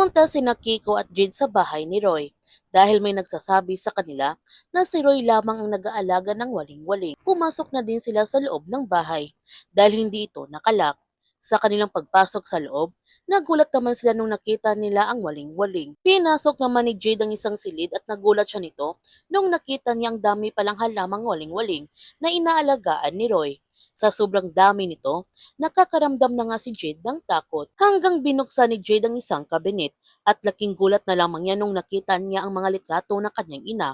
Pumunta sina Kiko at Jade sa bahay ni Roy dahil may nagsasabi sa kanila na si Roy lamang ang nag-aalaga ng waling-waling. Pumasok na din sila sa loob ng bahay dahil hindi ito nakalak. Sa kanilang pagpasok sa loob, nagulat naman sila nung nakita nila ang waling-waling. Pinasok naman ni Jade ang isang silid at nagulat siya nito nung nakita niya ang dami palang halamang waling-waling na inaalagaan ni Roy. Sa sobrang dami nito, nakakaramdam na nga si Jade ng takot hanggang binuksan ni Jade ang isang kabinet at laking gulat na lamang niya nung nakita niya ang mga litrato ng kanyang ina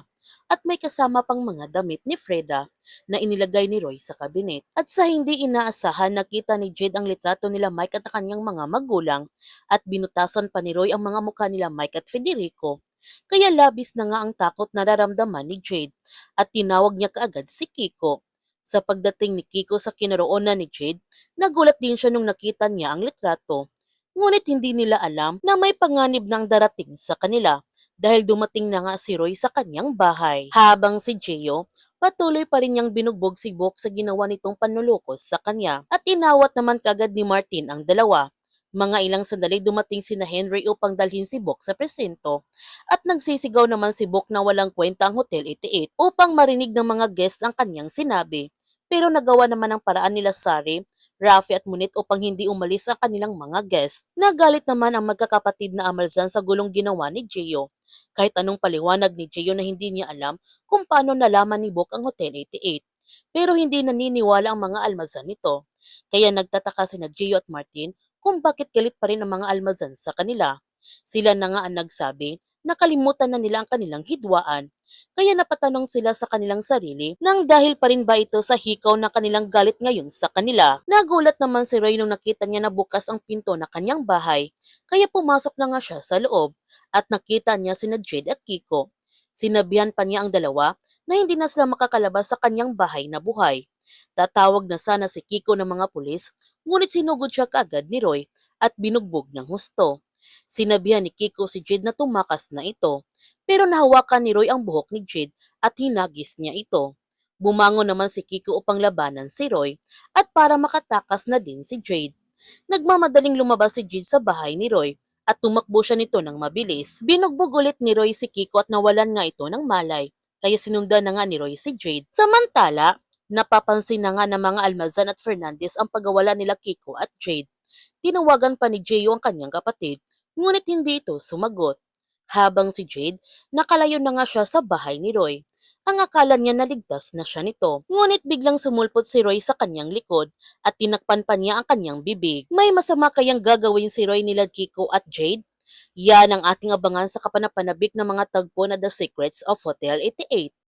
at may kasama pang mga damit ni Freda na inilagay ni Roy sa kabinet. At sa hindi inaasahan, nakita ni Jade ang litrato nila Mike at kanyang mga magulang at binutasan pa ni Roy ang mga mukha nila Mike at Federico. Kaya labis na nga ang takot na nararamdaman ni Jade at tinawag niya kaagad si Kiko. Sa pagdating ni Kiko sa kinaroonan ni Jade, nagulat din siya nung nakita niya ang litrato. Ngunit hindi nila alam na may panganib nang darating sa kanila dahil dumating na nga si Roy sa kanyang bahay. Habang si Gio, patuloy pa rin niyang binugbog si Bok sa ginawa nitong panlulokos sa kanya at inawat naman kagad ni Martin ang dalawa. Mga ilang sandali dumating sina Henry upang dalhin si Bok sa presinto at nagsisigaw naman si Bok na walang kwenta ang Hotel 88 upang marinig ng mga guest ang kanyang sinabi. Pero nagawa naman ang paraan nila Sari, Rafi at Munit upang hindi umalis ang kanilang mga guest. Nagalit naman ang magkakapatid na Amalzan sa gulong ginawa ni Gio. Kahit anong paliwanag ni Gio na hindi niya alam kung paano nalaman ni Bok ang Hotel 88. Pero hindi naniniwala ang mga Almazan nito. Kaya nagtataka sina Gio at Martin kung bakit galit pa rin ang mga Almazan sa kanila. Sila na nga ang nagsabi na kalimutan na nila ang kanilang hidwaan. Kaya napatanong sila sa kanilang sarili nang dahil pa rin ba ito sa hikaw ng kanilang galit ngayon sa kanila. Nagulat naman si Roy nung nakita niya na bukas ang pinto ng kanyang bahay, kaya pumasok na nga siya sa loob at nakita niya sina Jade at Kiko. Sinabihan pa niya ang dalawa na hindi na sila makakalabas sa kanyang bahay na buhay. Tatawag na sana si Kiko ng mga pulis, ngunit sinugod siya kaagad ni Roy at binugbog ng husto. Sinabihan ni Kiko si Jade na tumakas na ito, pero nahawakan ni Roy ang buhok ni Jade at hinagis niya ito. Bumangon naman si Kiko upang labanan si Roy at para makatakas na din si Jade. Nagmamadaling lumabas si Jade sa bahay ni Roy at tumakbo siya nito ng mabilis. Binugbog ulit ni Roy si Kiko at nawalan nga ito ng malay, kaya sinundan na nga ni Roy si Jade. Samantala, napapansin na nga ng mga Almazan at Fernandez ang pagawala nila Kiko at Jade. Tinawagan pa ni Gio ang kanyang kapatid, ngunit hindi ito sumagot. Habang si Jade, nakalayo na nga siya sa bahay ni Roy. Ang akala niya naligtas na siya nito, ngunit biglang sumulpot si Roy sa kanyang likod at tinakpan pa niya ang kanyang bibig. May masama kayang gagawin si Roy nila Kiko at Jade? Yan ang ating abangan sa kapanapanabik ng mga tagpo na The Secrets of Hotel 88.